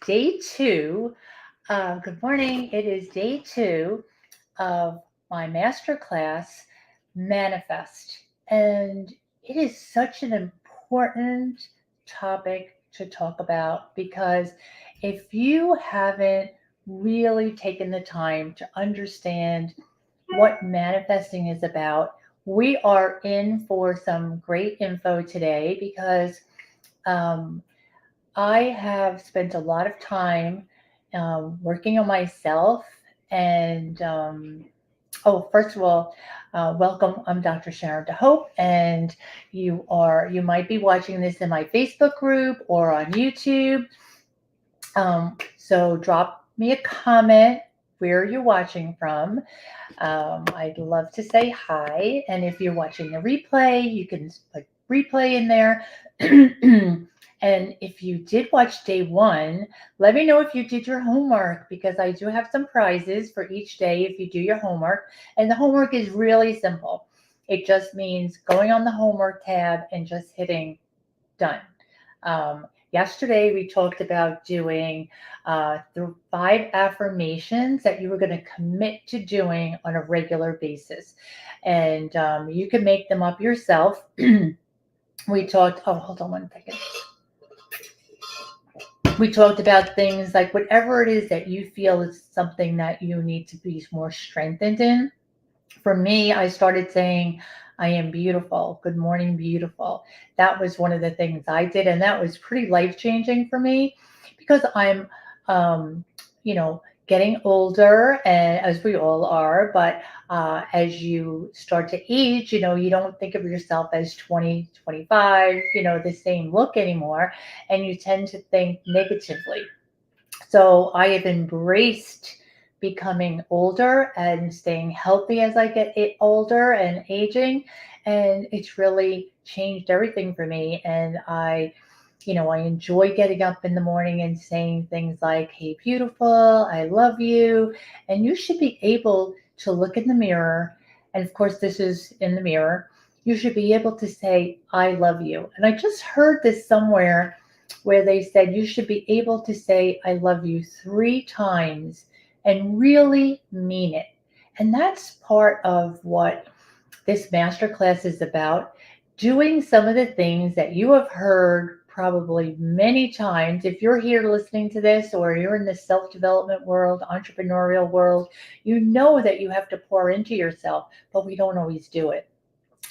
day two. Good morning. It is day two of my masterclass, Manifest. And it is such an important topic to talk about because if you haven't really taken the time to understand what manifesting is about, we are in for some great info today because um, I have spent a lot of time working on myself. And first of all, welcome. I'm Dr. Sharon DeHope, and you might be watching this in my Facebook group or on YouTube. So drop me a comment where you're watching from. I'd love to say hi. And if you're watching the replay, you can put replay in there. And if you did watch day one, let me know if you did your homework because I do have some prizes for each day if you do your homework. And the homework is really simple. It just means going on the homework tab and just hitting done. Yesterday, we talked about doing the 5 affirmations that you were going to commit to doing on a regular basis. And you can make them up yourself. We talked, oh, hold on one second. We talked about things like whatever it is that you feel is something that you need to be more strengthened in. For me, I started saying, I am beautiful. Good morning, beautiful. That was one of the things I did. And that was pretty life changing for me because I'm, um, getting older, and as we all are. But as you start to age, you don't think of yourself as 20, 25, the same look anymore. And you tend to think negatively. So I have embraced becoming older and staying healthy as I get older and aging. And it's really changed everything for me. And I enjoy getting up in the morning and saying things like, hey, beautiful, I love you. And you should be able to look in the mirror. And of course, this is in the mirror. You should be able to say, I love you. And I just heard this somewhere where they said you should be able to say, I love you 3 times and really mean it. And that's part of what this masterclass is about, doing some of the things that you have heard probably many times. If you're here listening to this or you're in the self-development world, entrepreneurial world, you know that you have to pour into yourself, but we don't always do it.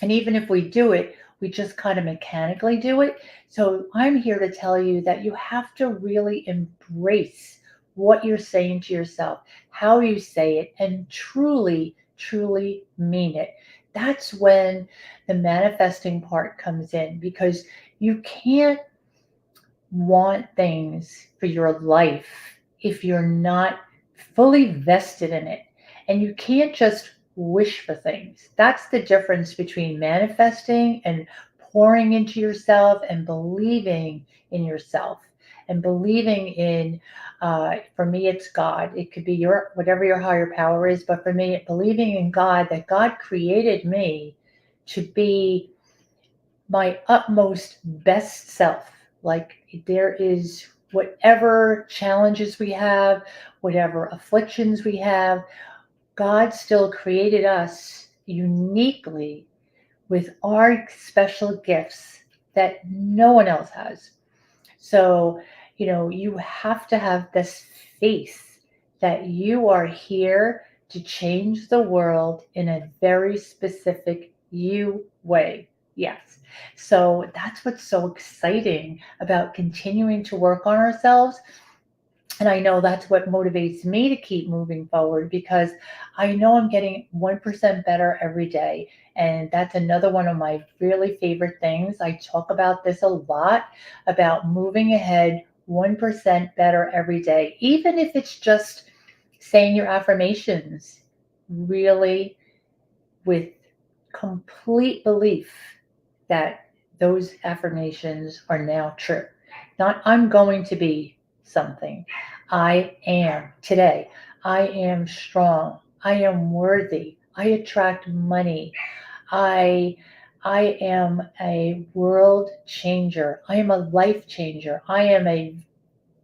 And even if we do it, we just kind of mechanically do it. So I'm here to tell you that you have to really embrace what you're saying to yourself, how you say it, and truly, truly mean it. That's when the manifesting part comes in because you can't want things for your life if you're not fully vested in it. And you can't just wish for things. That's the difference between manifesting and pouring into yourself and believing in yourself and believing in, for me, it's God. It could be your, whatever your higher power is, but for me, believing in God, that God created me to be my utmost best self. Like there is whatever challenges we have, whatever afflictions we have, God still created us uniquely with our special gifts that no one else has. So, you have to have this faith that you are here to change the world in a very specific you way. Yes. So that's what's so exciting about continuing to work on ourselves. And I know that's what motivates me to keep moving forward because I know I'm getting 1% better every day. And that's another one of my really favorite things. I talk about this a lot about moving ahead 1% better every day, even if it's just saying your affirmations really with complete belief that those affirmations are now true. Not I'm going to be something. I am today. I am strong. I am worthy. I attract money. I I am a world changer. I am a life changer. I am a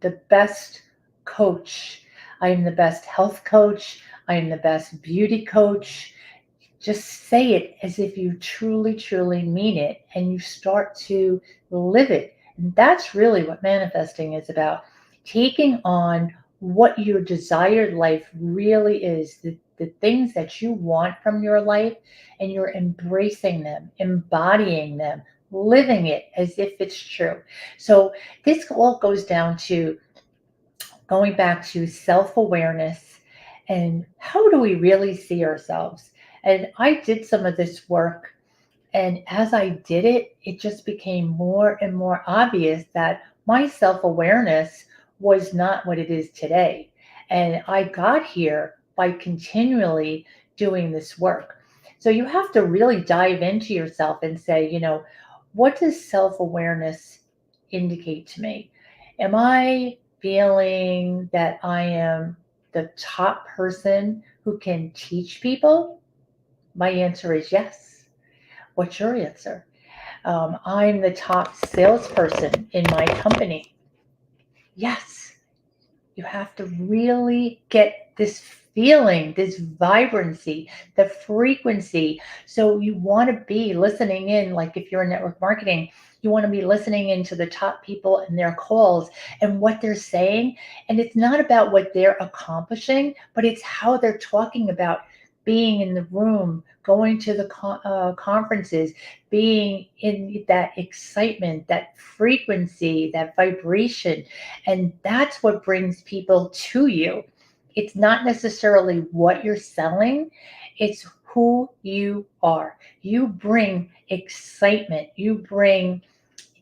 the best coach. I am the best health coach. I am the best beauty coach. Just say it as if you truly, truly mean it, and you start to live it. And that's really what manifesting is about, taking on what your desired life really is, the things that you want from your life, and you're embracing them, embodying them, living it as if it's true. So, this all goes down to going back to self awareness and how do we really see ourselves. And I did some of this work, and as I did it, it just became more and more obvious that my self awareness was not what it is today. And I got here by continually doing this work. So you have to really dive into yourself and say, what does self awareness indicate to me? Am I feeling that I am the top person who can teach people? My answer is yes. What's your answer? I'm the top salesperson in my company. Yes, you have to really get this feeling, this vibrancy, the frequency. So you want to be listening in, like if you're in network marketing, you want to be listening into the top people and their calls and what they're saying. And it's not about what they're accomplishing, but it's how they're talking about being in the room, going to the conferences, being in that excitement, that frequency, that vibration. And that's what brings people to you. It's not necessarily what you're selling, it's who you are. You bring excitement, you bring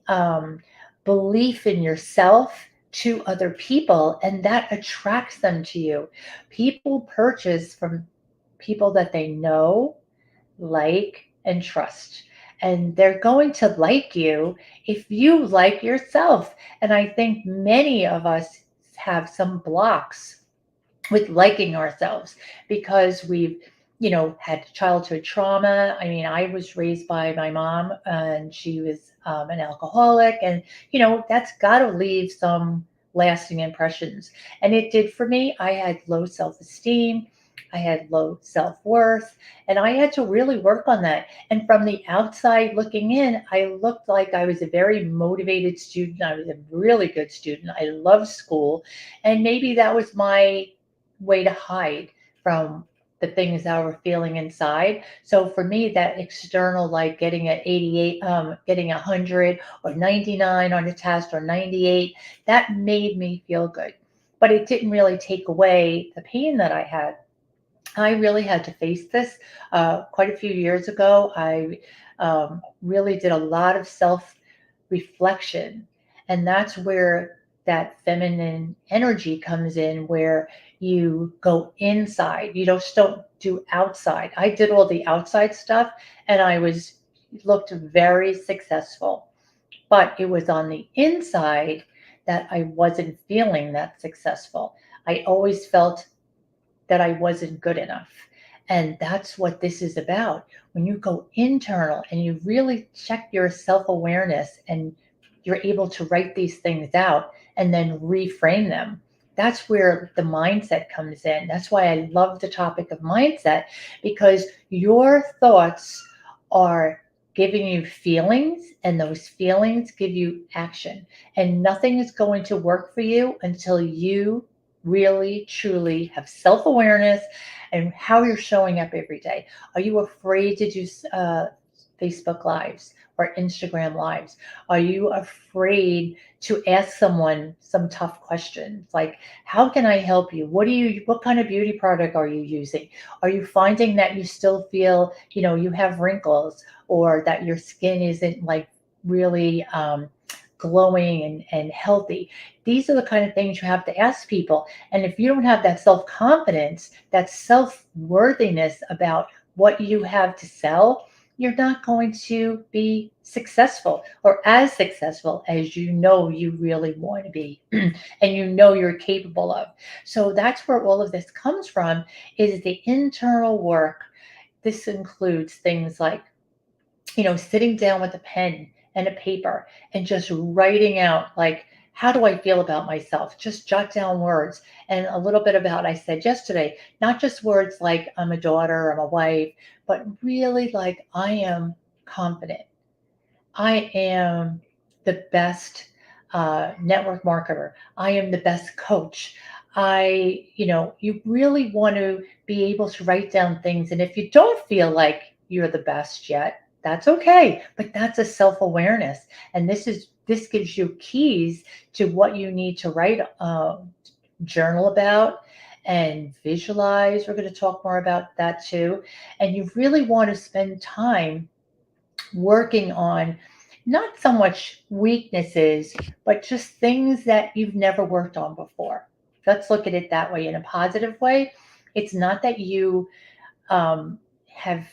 um, belief in yourself to other people, and that attracts them to you. People purchase from people that they know, like, and trust. And they're going to like you if you like yourself. And I think many of us have some blocks with liking ourselves because we've had childhood trauma. I mean, I was raised by my mom and she was an alcoholic, and that's got to leave some lasting impressions, and it did for me. I had low self-esteem, I had low self-worth, and I had to really work on that. And from the outside looking in, I looked like I was a very motivated student. I was a really good student. I loved school, and maybe that was my way to hide from the things that I were feeling inside. So for me, that external, like getting an 88, getting 100 or 99 on a test or 98, that made me feel good. But it didn't really take away the pain that I had. I really had to face this quite a few years ago. I really did a lot of self reflection. And that's where that feminine energy comes in, where you go inside. You don't do outside. I did all the outside stuff and I looked very successful. But it was on the inside that I wasn't feeling that successful. I always felt that I wasn't good enough. And that's what this is about. When you go internal and you really check your self awareness and you're able to write these things out and then reframe them, that's where the mindset comes in. That's why I love the topic of mindset, because your thoughts are giving you feelings, and those feelings give you action. And nothing is going to work for you until you really truly have self-awareness and how you're showing up every day. Are you afraid to do Facebook lives or Instagram lives? Are you afraid to ask someone some tough questions like, how can I help you? What kind of beauty product are you using? Are you finding that you still feel you have wrinkles, or that your skin isn't like really glowing and healthy? These are the kind of things you have to ask people. And if you don't have that self confidence, that self worthiness about what you have to sell, you're not going to be successful, or as successful as you really want to be and you're capable of. So that's where all of this comes from, is the internal work. This includes things like sitting down with a pen and a paper and just writing out, like, How do I feel about myself? Just jot down words and a little bit about I said yesterday, not just words like I'm a daughter, I'm a wife, but really like I am confident. I am the best network marketer. I am the best coach. You really want to be able to write down things. And if you don't feel like you're the best yet, that's okay. But that's a self awareness. And this gives you keys to what you need to write, journal about, and visualize. We're going to talk more about that too. And you really want to spend time working on not so much weaknesses, but just things that you've never worked on before. Let's look at it that way in a positive way. It's not that you have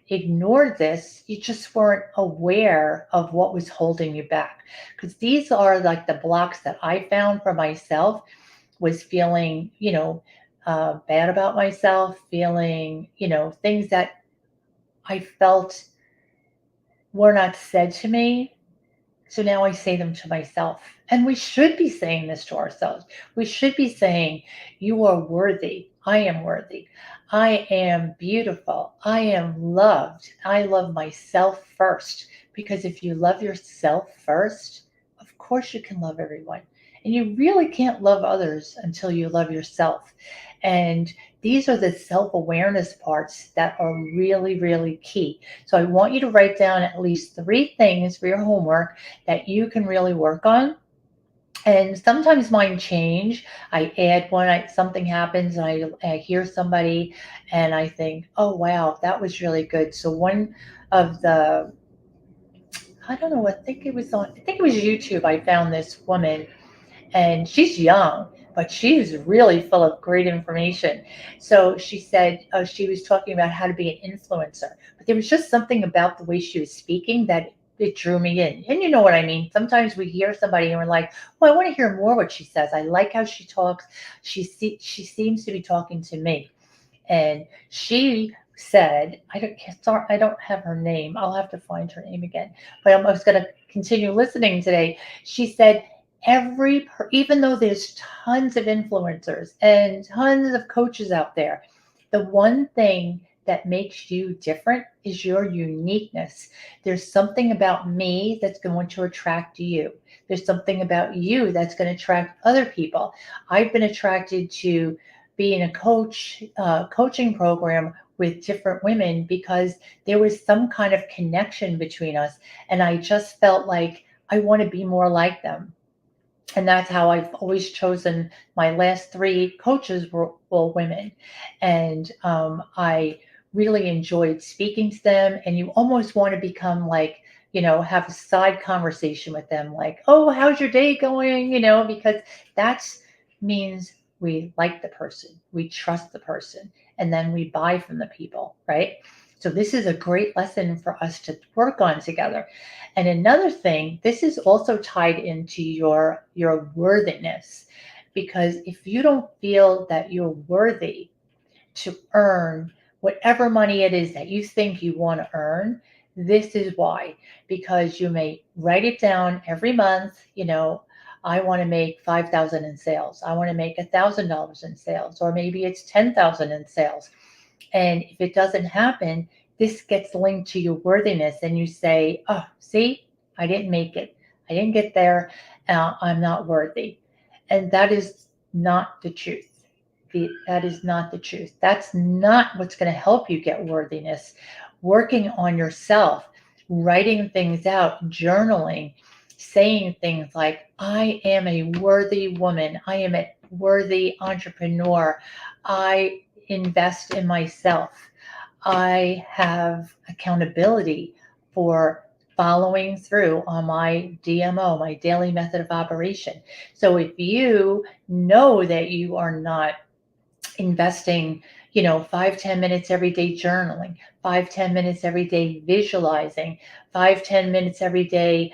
ignored this, you just weren't aware of what was holding you back. Because these are like the blocks that I found for myself was feeling, bad about myself, feeling, things that I felt were not said to me. So now I say them to myself. And we should be saying this to ourselves. We should be saying, you are worthy. I am worthy. I am beautiful. I am loved. I love myself first. Because if you love yourself first, of course you can love everyone. And you really can't love others until you love yourself. And these are the self awareness parts that are really, really key. So I want you to write down at least 3 things for your homework that you can really work on. And sometimes mine change. I add one, something happens, and I hear somebody, and I think, oh, wow, that was really good. So one of the, I don't know, I think it was YouTube. I found this woman, and she's young, but she's really full of great information. So she said she was talking about how to be an influencer, but there was just something about the way she was speaking that it drew me in. And you know what I mean? Sometimes we hear somebody and we're like, well, I want to hear more what she says. I like how she talks. She seems to be talking to me. And she said, I don't have her name. I'll have to find her name again. But I'm just going to continue listening today. She said, even though there's tons of influencers and tons of coaches out there, the one thing that makes you different is your uniqueness. There's something about me that's going to attract you. There's something about you that's going to attract other people. I've been attracted to being a coaching program with different women because there was some kind of connection between us. And I just felt like I want to be more like them. And that's how I've always chosen my last 3 coaches were all women. And I really enjoyed speaking to them. And you almost want to become like, have a side conversation with them, like, oh, how's your day going? Because that means we like the person, we trust the person, and then we buy from the people, right? So this is a great lesson for us to work on together. And another thing, this is also tied into your worthiness, because if you don't feel that you're worthy to earn whatever money it is that you think you want to earn, this is why. Because you may write it down every month, I want to make 5,000 in sales. I want to make $1,000 in sales, or maybe it's 10,000 in sales. And if it doesn't happen, this gets linked to your worthiness, and you say, oh, see, I didn't make it. I didn't get there. I'm not worthy. And that is not the truth. That is not the truth. That's not what's going to help you get worthiness. Working on yourself, writing things out, journaling, saying things like, I am a worthy woman. I am a worthy entrepreneur. I invest in myself. I have accountability for following through on my DMO, my daily method of operation. So if you know that you are not investing, 5-10 minutes every day journaling, 5-10 minutes every day visualizing, 5-10 minutes every day,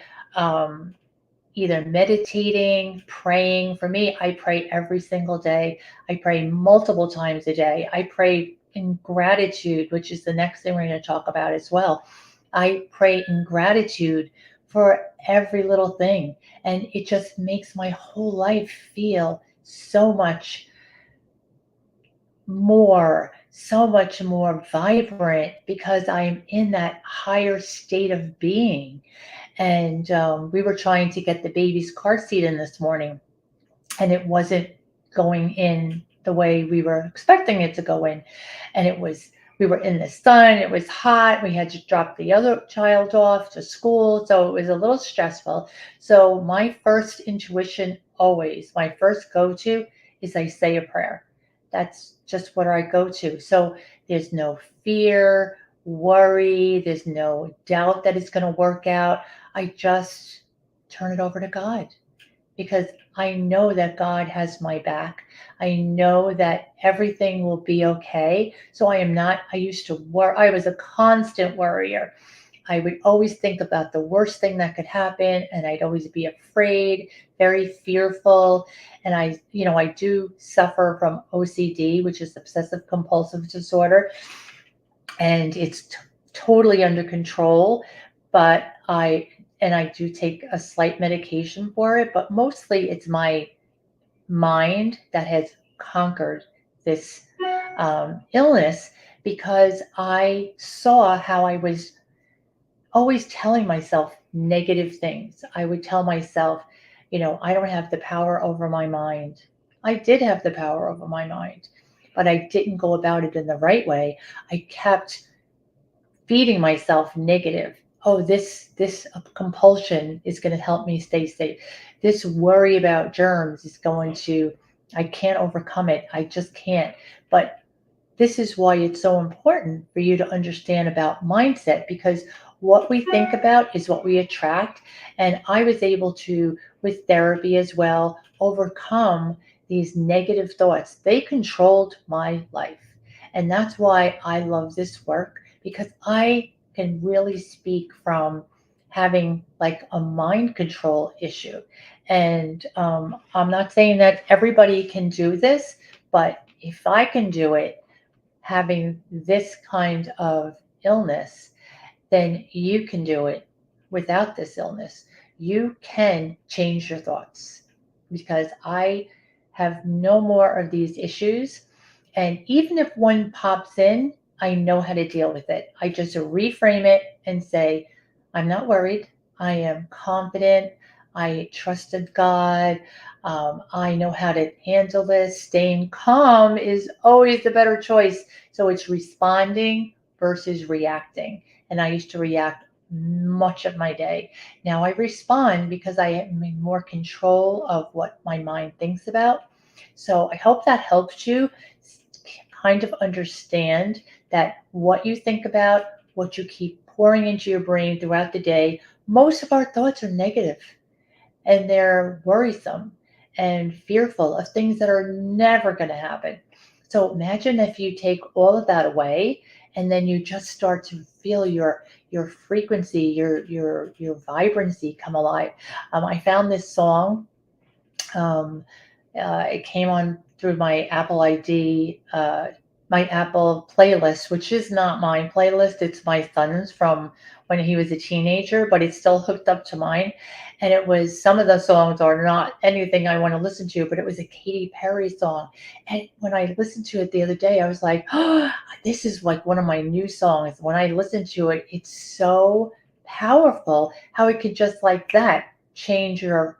either meditating, praying. For me, I pray every single day. I pray multiple times a day. I pray in gratitude, which is the next thing we're going to talk about as well. I pray in gratitude for every little thing. And it just makes my whole life feel so much more vibrant because I'm in that higher state of being. And we were trying to get the baby's car seat in this morning, and it wasn't going in the way we were expecting it to go in. And we were in the sun, it was hot, we had to drop the other child off to school, so it was a little stressful. So my first intuition, always my first go-to, is I say a prayer. That's just what I go to. So there's no fear, worry, there's no doubt that it's going to work out. I just turn it over to God, because I know that God has my back. I know that everything will be okay. So I am not, I used to worry, I was a constant worrier. I would always think about the worst thing that could happen, and I'd always be afraid, very fearful. And I do suffer from OCD, which is obsessive compulsive disorder, and it's totally under control. But I do take a slight medication for it, but mostly it's my mind that has conquered this illness, because I saw how I was always telling myself negative things. I would tell myself, I don't have the power over my mind. I did have the power over my mind, but I didn't go about it in the right way. I kept feeding myself negative. Oh, this compulsion is going to help me stay safe. This worry about germs is going to, I can't overcome it. I just can't. But this is why it's so important for you to understand about mindset, because what we think about is what we attract. And I was able to, with therapy as well, overcome these negative thoughts. They controlled my life. And that's why I love this work, because I can really speak from having like a mind control issue. And I'm not saying that everybody can do this, but if I can do it, having this kind of illness, then you can do it without this illness. You can change your thoughts, because I have no more of these issues. And even if one pops in, I know how to deal with it. I just reframe it and say, I'm not worried. I am confident. I trusted God. I know how to handle this. Staying calm is always the better choice. So it's responding versus reacting. And I used to react much of my day. Now I respond because I am in more control of what my mind thinks about. So I hope that helps you kind of understand that what you think about, what you keep pouring into your brain throughout the day, most of our thoughts are negative, and they're worrisome and fearful of things that are never going to happen. So imagine if you take all of that away, and then you just start to feel your frequency, your vibrancy come alive. I found this song. Um, it came on through my Apple ID, my Apple playlist, which is not my playlist. It's my son's from when he was a teenager, but it's still hooked up to mine. And it was, some of the songs are not anything I want to listen to, but it was a Katy Perry song. And when I listened to it the other day, I was like, oh, this is like one of my new songs. When I listen to it, it's so powerful how it could just like that change your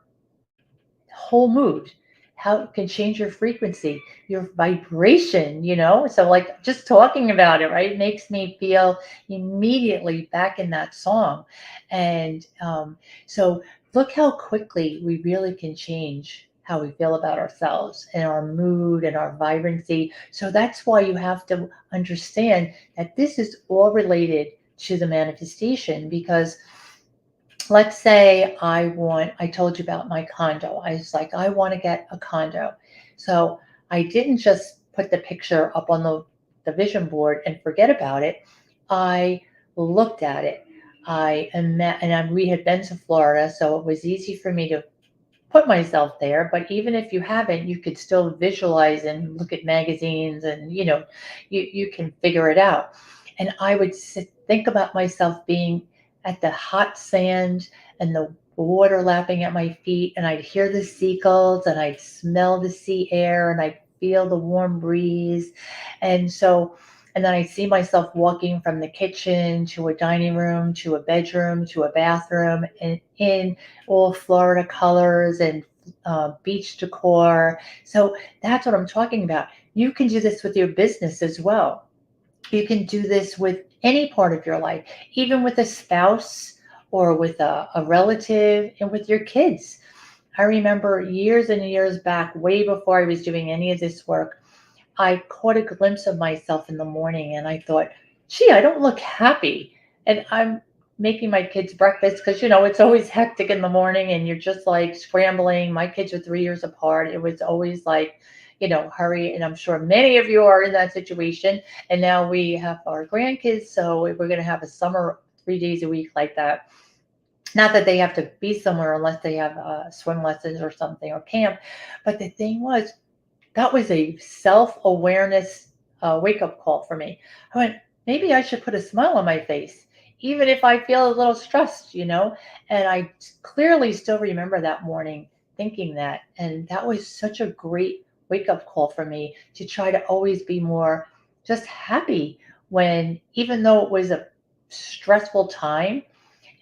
whole mood, how it can change your frequency, your vibration, so like just talking about it, right, makes me feel immediately back in that song. And so look how quickly we really can change how we feel about ourselves and our mood and our vibrancy. So that's why you have to understand that this is all related to the manifestation, because let's say I told you about my condo. I was like, I want to get a condo. So I didn't just put the picture up on the vision board and forget about it. I looked at it. We had been to Florida, so it was easy for me to put myself there. But even if you haven't, you could still visualize and look at magazines, and you can figure it out. And I would think about myself being at the hot sand and the water lapping at my feet, and I'd hear the seagulls, and I'd smell the sea air, and I'd feel the warm breeze. And so, and then I see myself walking from the kitchen to a dining room to a bedroom to a bathroom, and in all Florida colors and beach decor. So that's what I'm talking about. You can do this with your business as well. You can do this with any part of your life, even with a spouse or with a relative and with your kids. I remember years and years back, way before I was doing any of this work, I caught a glimpse of myself in the morning and I thought, gee, I don't look happy. And I'm making my kids breakfast because, it's always hectic in the morning and you're just like scrambling. My kids are 3 years apart. It was always like, hurry. And I'm sure many of you are in that situation. And now we have our grandkids. So we're going to have a summer 3 days a week like that. Not that they have to be somewhere unless they have swim lessons or something or camp. But the thing was, that was a self-awareness wake-up call for me. I went, maybe I should put a smile on my face, even if I feel a little stressed. And I clearly still remember that morning thinking that. And that was such a great wake-up call for me to try to always be more just happy when, even though it was a stressful time,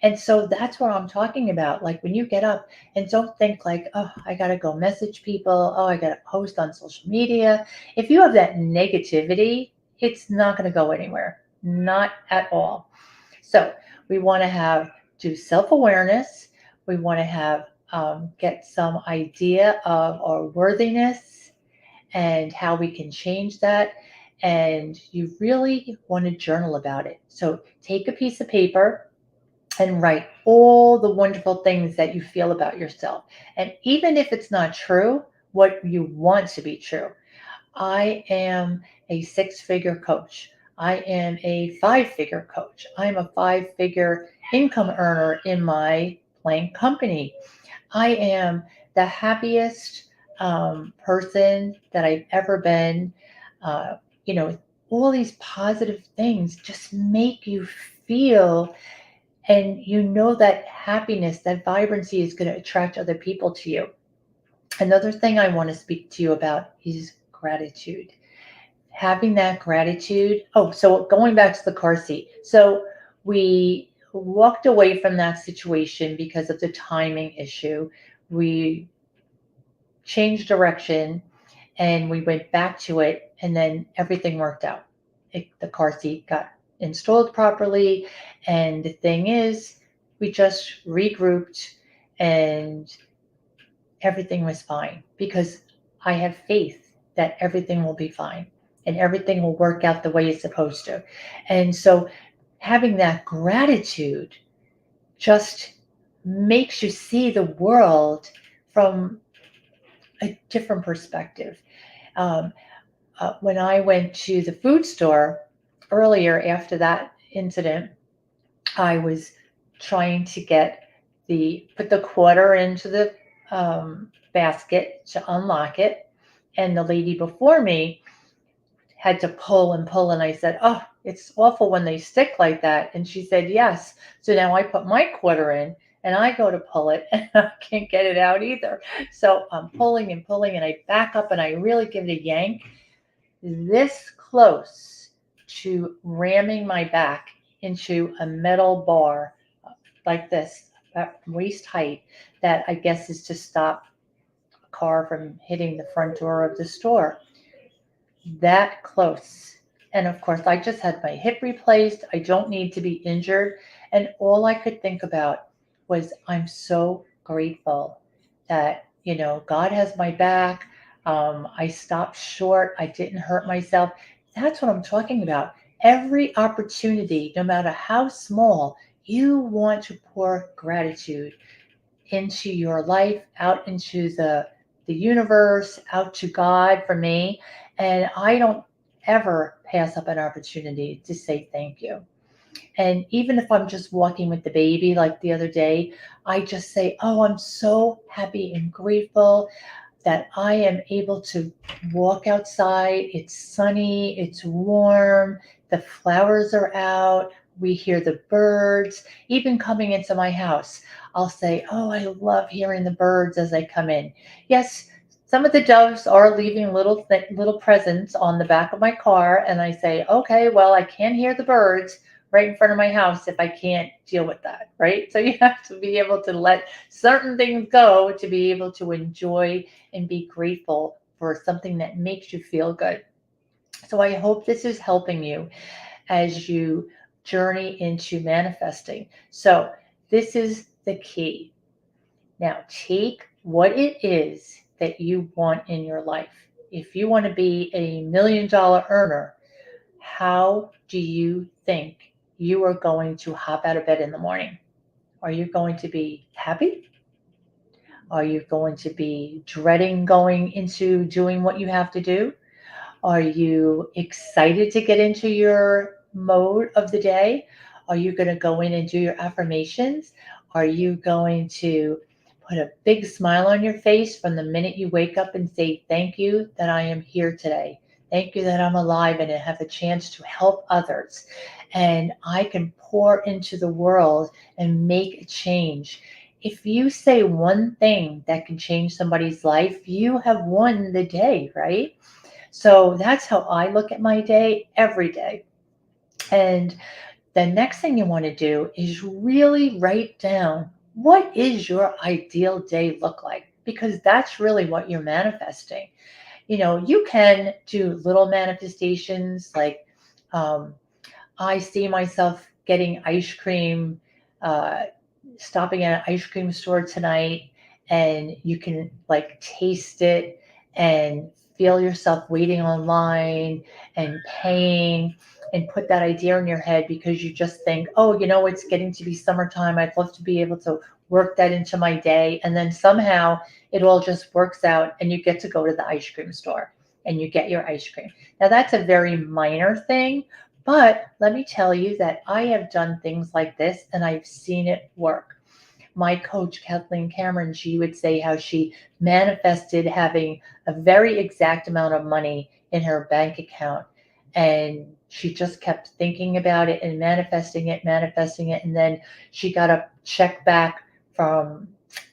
and so that's what I'm talking about. Like when you get up and don't think like, oh, I got to go message people. Oh, I got to post on social media. If you have that negativity, it's not going to go anywhere. Not at all. So we want to do self-awareness. We want to get some idea of our worthiness and how we can change that. And you really want to journal about it. So take a piece of paper and write all the wonderful things that you feel about yourself. And even if it's not true, what you want to be true. I am a 6-figure coach. I am a 5-figure coach. I'm a 5-figure income earner in my playing company. I am the happiest person that I've ever been. Uh, all these positive things just make you feel, and that happiness, that vibrancy is going to attract other people to you. Another thing I want to speak to you about is gratitude. Having that gratitude. Oh, so going back to the car seat. So we walked away from that situation because of the timing issue. We changed direction and we went back to it, and then everything worked out. The car seat got installed properly, and the thing is, we just regrouped and everything was fine because I have faith that everything will be fine and everything will work out the way it's supposed to. And so having that gratitude just makes you see the world from a different perspective. Um, when I went to the food store earlier after that incident, I was trying to put the quarter into the basket to unlock it. And the lady before me had to pull and pull. And I said, oh, it's awful when they stick like that. And she said, yes. So now I put my quarter in and I go to pull it and I can't get it out either. So I'm pulling and pulling and I back up and I really give it a yank, this close to ramming my back into a metal bar like this, at waist height, that I guess is to stop a car from hitting the front door of the store. That close. And of course, I just had my hip replaced. I don't need to be injured. And all I could think about was, I'm so grateful that, God has my back. I stopped short. I didn't hurt myself. That's what I'm talking about. Every opportunity, no matter how small, you want to pour gratitude into your life, out into the universe, out to God for me. And I don't ever pass up an opportunity to say thank you. And even if I'm just walking with the baby, like the other day, I just say, oh, I'm so happy and grateful that I am able to walk outside. It's sunny, it's warm, the flowers are out, We hear the birds, even coming into my house. I'll say, oh, I love hearing the birds as I come in. Yes, some of the doves are leaving little presents on the back of my car, and I say, okay, well, I can't hear the birds right in front of my house if I can't deal with that, right? So you have to be able to let certain things go to be able to enjoy and be grateful for something that makes you feel good. So I hope this is helping you as you journey into manifesting. So this is the key. Now, take what it is that you want in your life. If you want to be a $1 million earner, how do you think you are going to hop out of bed in the morning? Are you going to be happy? Are you going to be dreading going into doing what you have to do? Are you excited to get into your mode of the day? Are you going to go in and do your affirmations? Are you going to put a big smile on your face from the minute you wake up and say, thank you that I am here today? Thank you that I'm alive and I have a chance to help others. And I can pour into the world and make a change. If you say one thing that can change somebody's life, you have won the day, right? So that's how I look at my day every day. And the next thing you want to do is really write down, what is your ideal day look like? Because that's really what you're manifesting. You can do little manifestations like, um, I see myself getting ice cream, uh, stopping at an ice cream store tonight, and you can like taste it and feel yourself waiting online and paying and put that idea in your head because you just think, oh, it's getting to be summertime. I'd love to be able to work that into my day. And then somehow it all just works out and you get to go to the ice cream store and you get your ice cream. Now, that's a very minor thing, but let me tell you that I have done things like this and I've seen it work. My coach, Kathleen Cameron, she would say how she manifested having a very exact amount of money in her bank account. And she just kept thinking about it and manifesting it, manifesting it. And then she got a check back from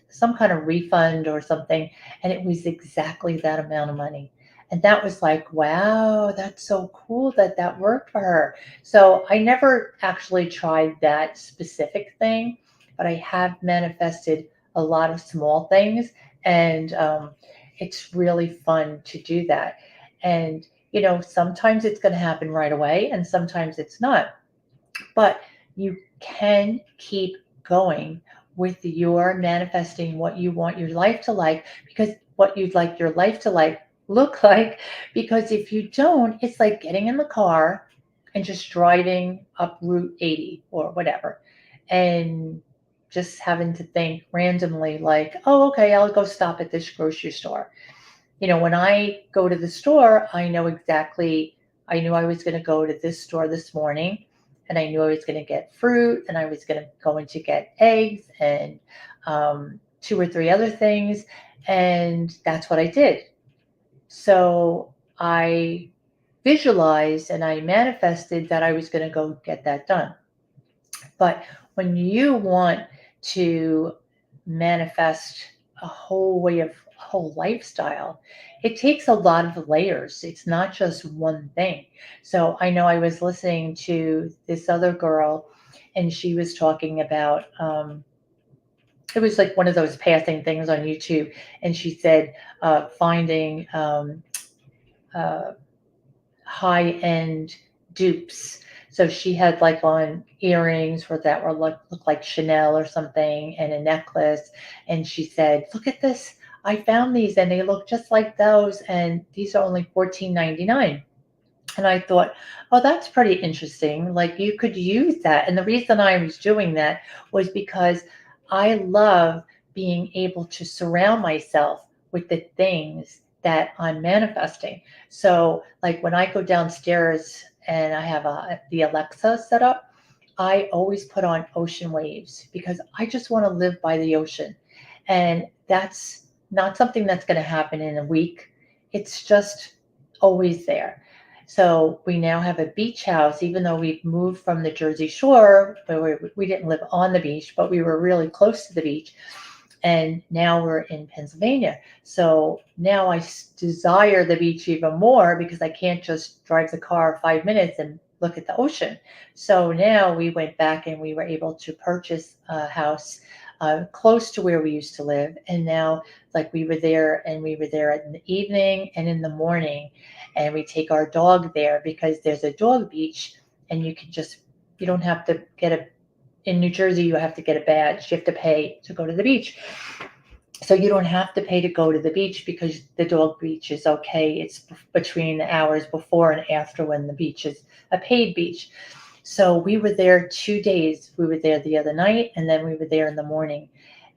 some kind of refund or something. And it was exactly that amount of money. And that was like, wow, that's so cool that that worked for her. So I never actually tried that specific thing, but I have manifested a lot of small things. And it's really fun to do that. And, sometimes it's going to happen right away and sometimes it's not. But you can keep going with your manifesting what you want your life to like, because what you'd like your life to like look like. Because if you don't, it's like getting in the car and just driving up Route 80 or whatever, and just having to think randomly like, oh, okay, I'll go stop at this grocery store. When I go to the store, I know exactly, I knew I was going to go to this store this morning and I knew I was going to get fruit and I was going to get eggs and two or three other things. And that's what I did. So I visualized and I manifested that I was going to go get that done. But when you want to manifest a whole way of whole lifestyle, it takes a lot of layers. It's not just one thing. So I know I was listening to this other girl and she was talking about, it was like one of those passing things on YouTube. And she said, finding uh, high end dupes. So she had like on earrings that were look like Chanel or something and a necklace. And she said, look at this. I found these and they look just like those. And these are only $14.99. And I thought, oh, that's pretty interesting. Like you could use that. And the reason I was doing that was because I love being able to surround myself with the things that I'm manifesting. So, like when I go downstairs and I have the Alexa set up, I always put on ocean waves because I just want to live by the ocean. And that's not something that's going to happen in a week. It's just always there. So we now have a beach house, even though we've moved from the Jersey Shore, where we didn't live on the beach, but we were really close to the beach. And now we're in Pennsylvania. So now desire the beach even more because I can't just drive the car 5 minutes and look at the ocean. So now we went back and we were able to purchase a house close to where we used to live. And now, like, we were there in the evening and in the morning. And we take our dog there because there's a dog beach and you don't have to in New Jersey, you have to get a badge. You have to pay to go to the beach. So you don't have to pay to go to the beach because the dog beach is okay. It's between the hours before and after when the beach is a paid beach. So we were there 2 days. We were there the other night and then we were there in the morning.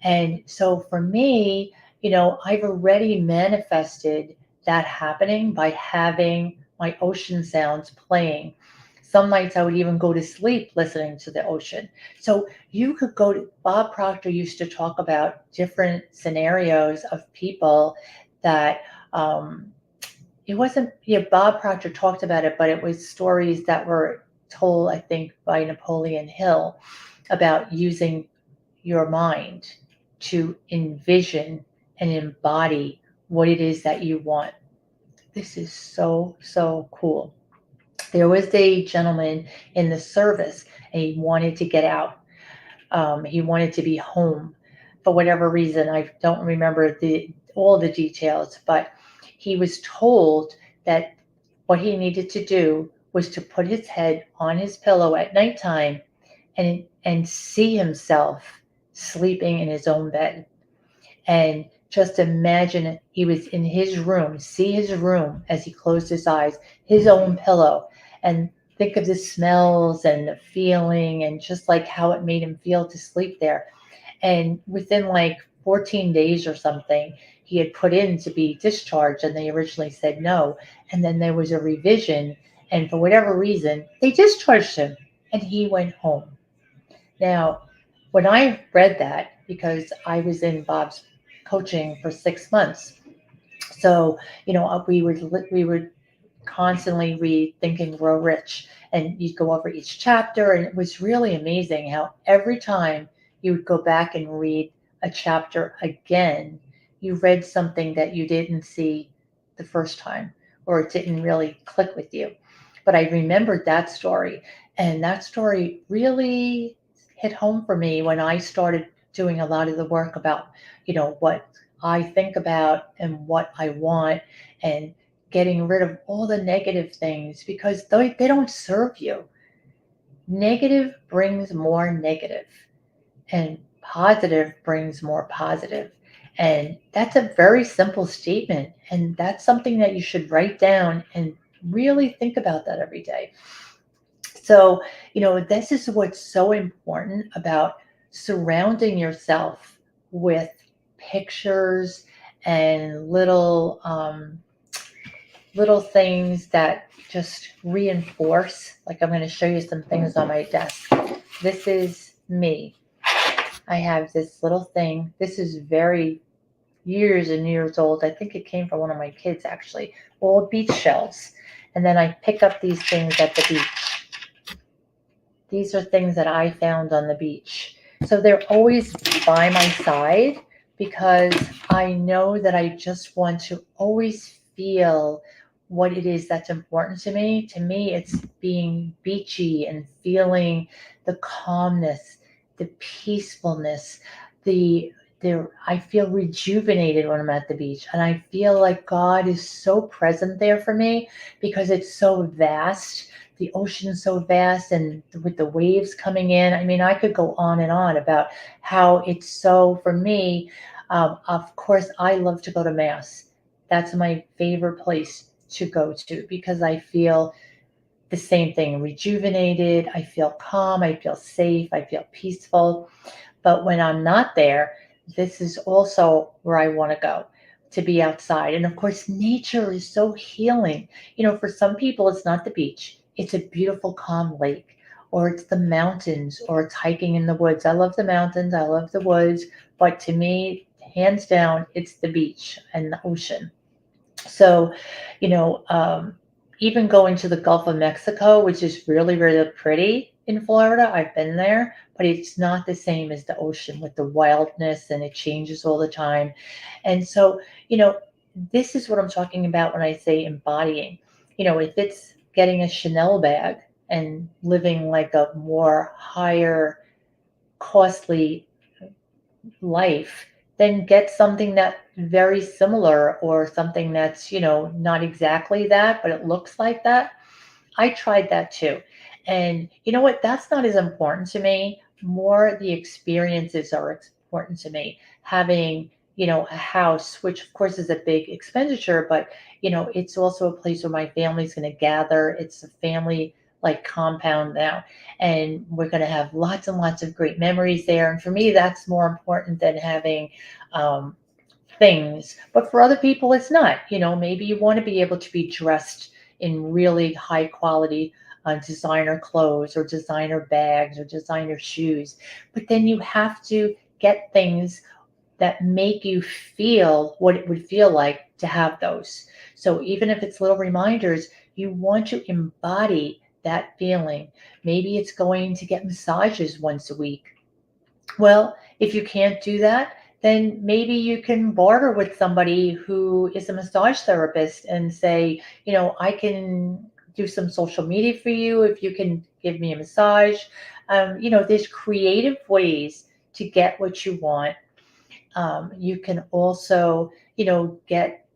And so for me, I've already manifested that happening by having my ocean sounds playing. Some nights I would even go to sleep listening to the ocean. So you could Bob Proctor used to talk about different scenarios of people that, it wasn't, yeah, Bob Proctor talked about it, but it was stories that were told, I think, by Napoleon Hill about using your mind to envision and embody what it is that you want. This is so, so cool. There was a gentleman in the service and he wanted to get out. He wanted to be home for whatever reason. I don't remember all the details, but he was told that what he needed to do was to put his head on his pillow at nighttime and see himself sleeping in his own bed. And just imagine he was in his room, see his room as he closed his eyes, his own pillow, and think of the smells and the feeling and just like how it made him feel to sleep there. And within like 14 days or something, he had put in to be discharged and they originally said no. And then there was a revision. And for whatever reason, they discharged him and he went home. Now, when I read that, because I was in Bob's coaching for 6 months, so we would constantly read Think and Grow Rich, and you'd go over each chapter, and it was really amazing how every time you would go back and read a chapter again, you read something that you didn't see the first time, or it didn't really click with you. But I remembered that story, and that story really hit home for me when I started doing a lot of the work about, what I think about and what I want, and getting rid of all the negative things because they don't serve you. Negative brings more negative, and positive brings more positive. And that's a very simple statement. And that's something that you should write down and really think about that every day. So, this is what's so important about surrounding yourself with pictures and little things that just reinforce. Like, I'm going to show you some things on my desk. This is me. I have this little thing. This is very years and years old. I think it came from one of my kids, actually. Old beach shells. And then I pick up these things at the beach. These are things that I found on the beach. So they're always by my side because I know that I just want to always feel what it is that's important to me. To me, it's being beachy and feeling the calmness, the peacefulness, I feel rejuvenated when I'm at the beach, and I feel like God is so present there for me because it's so vast. The ocean's so vast, and with the waves coming in, I mean, I could go on and on about how it's so for me. Of course, I love to go to Mass. That's my favorite place to go to because I feel the same thing, rejuvenated. I feel calm. I feel safe. I feel peaceful. But when I'm not there, this is also where I want to go, to be outside. And of course, nature is so healing. For some people, it's not the beach, it's a beautiful, calm lake, or it's the mountains, or it's hiking in the woods. I love the mountains, I love the woods, but to me, hands down, it's the beach and the ocean. So, you know, um, even going to the Gulf of Mexico, which is really, really pretty in Florida. I've been there, but it's not the same as the ocean with the wildness, and it changes all the time. And so, you know, this is what I'm talking about when I say embodying. If it's getting a Chanel bag and living like a more higher costly life, then get something that very similar, or something that's, not exactly that, but it looks like that. I tried that too. And you know what? That's not as important to me. More the experiences are important to me. Having, a house, which of course is a big expenditure, but it's also a place where my family's going to gather. It's a family like compound now. And we're going to have lots and lots of great memories there. And for me, that's more important than having um, things. But for other people, it's not. Maybe you want to be able to be dressed in really high quality designer clothes, or designer bags, or designer shoes. But then you have to get things that make you feel what it would feel like to have those. So even if it's little reminders, you want to embody that feeling. Maybe it's going to get massages once a week. Well, if you can't do that, then maybe you can barter with somebody who is a massage therapist and say, I can do some social media for you if you can give me a massage. There's creative ways to get what you want. You can also, get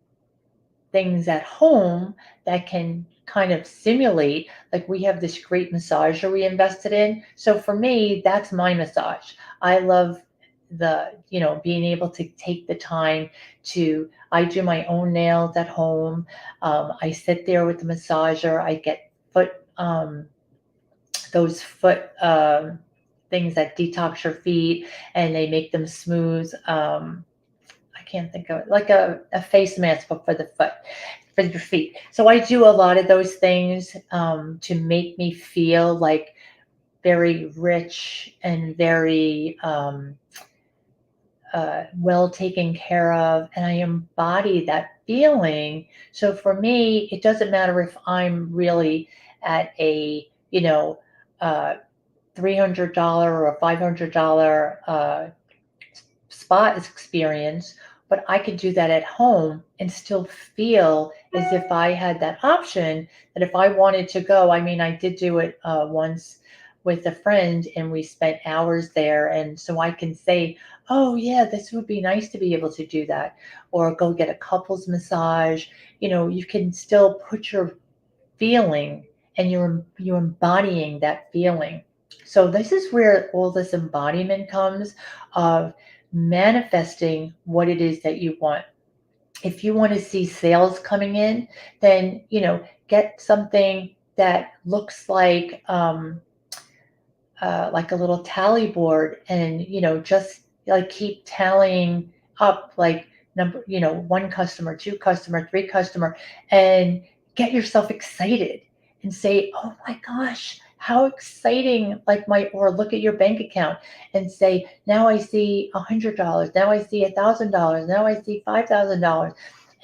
things at home that can kind of simulate, like we have this great massager we invested in. So for me, that's my massage. I love being able to take the time to, I do my own nails at home. I sit there with the massager. I get those foot things that detox your feet, and they make them smooth. I can't think of it, like a face mask, but for the foot, for your feet. So I do a lot of those things to make me feel like very rich and very well taken care of, and I embody that feeling. So for me, it doesn't matter if I'm really at a uh, $300 or a $500 spa experience, but I could do that at home and still feel as if I had that option. That if I wanted to go, I mean, I did do it once with a friend, and we spent hours there. And so I can say, oh, yeah, this would be nice to be able to do that, or go get a couples massage. You can still put your feeling, and you're embodying that feeling. So this is where all this embodiment comes, of manifesting what it is that you want. If you want to see sales coming in, then get something that looks like a little tally board, and just like keep tallying up, like number, one customer, two customer, three customer, and get yourself excited and say, oh my gosh, how exciting. Like my Or look at your bank account and say, now I see $100, now I see $1,000, now I see $5,000.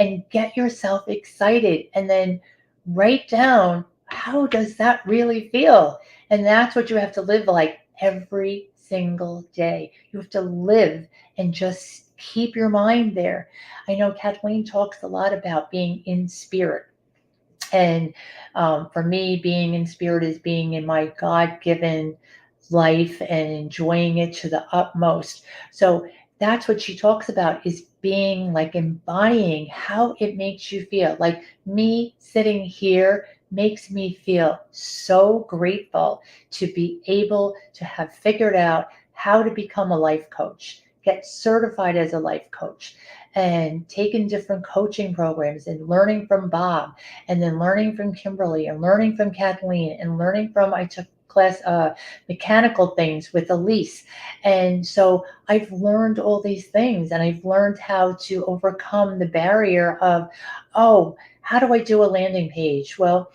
And get yourself excited, and then write down, how does that really feel? And that's what you have to live like every single day. You have to live and just keep your mind there. I know Kathleen talks a lot about being in spirit. And for me, being in spirit is being in my God given life and enjoying it to the utmost. So that's what she talks about, is being like embodying how it makes you feel. Like me sitting here makes me feel so grateful to be able to have figured out how to become a life coach, get certified as a life coach, and taken different coaching programs, and learning from Bob, and then learning from Kimberly, and learning from Kathleen, and learning from, I took class mechanical things with Elise. And so I've learned all these things, and I've learned how to overcome the barrier of, oh, how do I do a landing page? Well,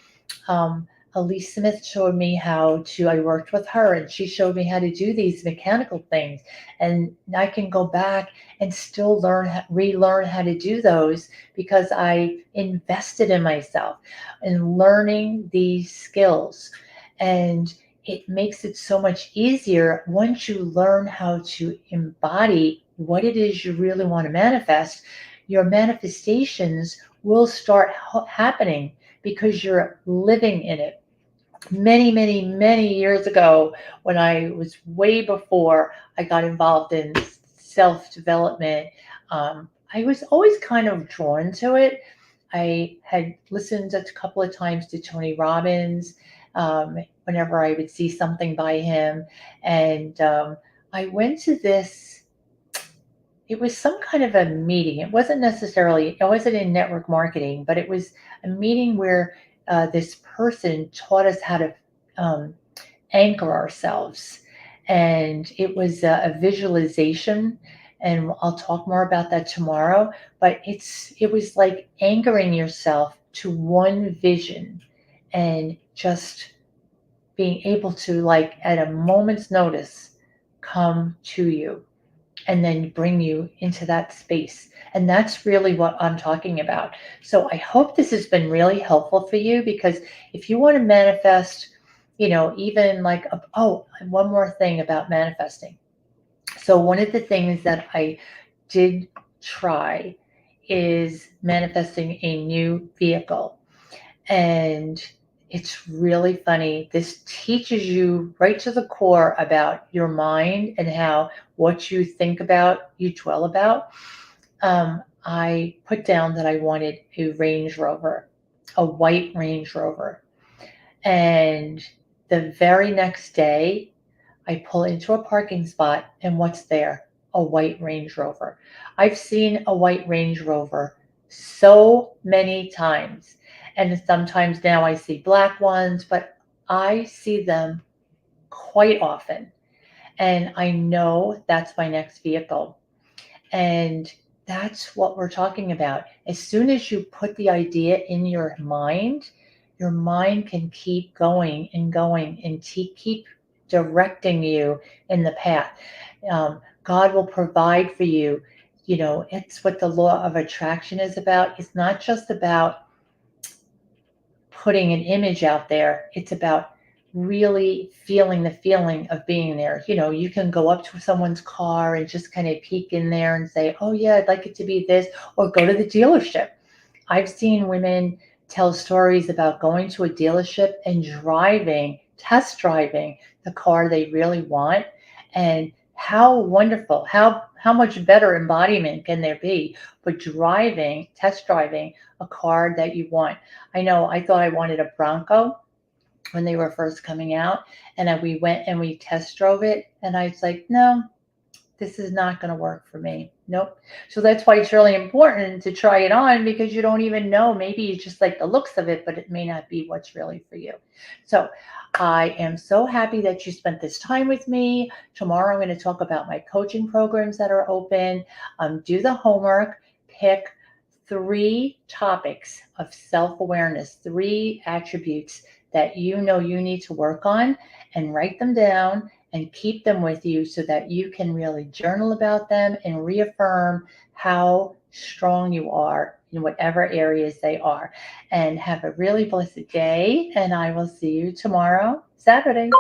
um, Elise Smith showed me how to, I worked with her and she showed me how to do these mechanical things. And I can go back and still relearn how to do those because I invested in myself and learning these skills. And it makes it so much easier once you learn how to embody what it is you really want to manifest. Your manifestations will start happening because you're living in it. Many, many, many years ago, when I was way before I got involved in self development, I was always kind of drawn to it. I had listened a couple of times to Tony Robbins whenever I would see something by him. And I went to this, it was some kind of a meeting. It wasn't necessarily, I wasn't in network marketing, but it was a meeting where this person taught us how to um, anchor ourselves. And it was a visualization. And I'll talk more about that tomorrow. But it was like anchoring yourself to one vision and just being able to, like, at a moment's notice, come to you and then bring you into that space. And that's really what I'm talking about. So I hope this has been really helpful for you, because if you want to manifest, even like, oh, and one more thing about manifesting. So one of the things that I did try is manifesting a new vehicle. And it's really funny. This teaches you right to the core about your mind and how what you think about, you dwell about. I put down that I wanted a Range Rover, a white Range Rover. And the very next day, I pull into a parking spot, and what's there? A white Range Rover. I've seen a white Range Rover so many times. And sometimes now I see black ones, but I see them quite often. And I know that's my next vehicle. And that's what we're talking about. As soon as you put the idea in your mind can keep going and going and keep directing you in the path. God will provide for you. It's what the law of attraction is about. It's not just about putting an image out there, it's about really feeling the feeling of being there. You can go up to someone's car and just kind of peek in there and say, oh, yeah, I'd like it to be this, or go to the dealership. I've seen women tell stories about going to a dealership and test driving the car they really want. And how wonderful, how much better embodiment can there be for test driving a car that you want? I know I thought I wanted a Bronco when they were first coming out, and then we went and we test drove it, and I was like, no, this is not going to work for me. Nope. So that's why it's really important to try it on, because you don't even know. Maybe you just like the looks of it, but it may not be what's really for you. So I am so happy that you spent this time with me. Tomorrow I'm going to talk about my coaching programs that are open. Do the homework, pick 3 topics of self-awareness, 3 attributes that you need to work on, and write them down and keep them with you so that you can really journal about them and reaffirm how strong you are in whatever areas they are. And have a really blessed day. And I will see you tomorrow, Saturday.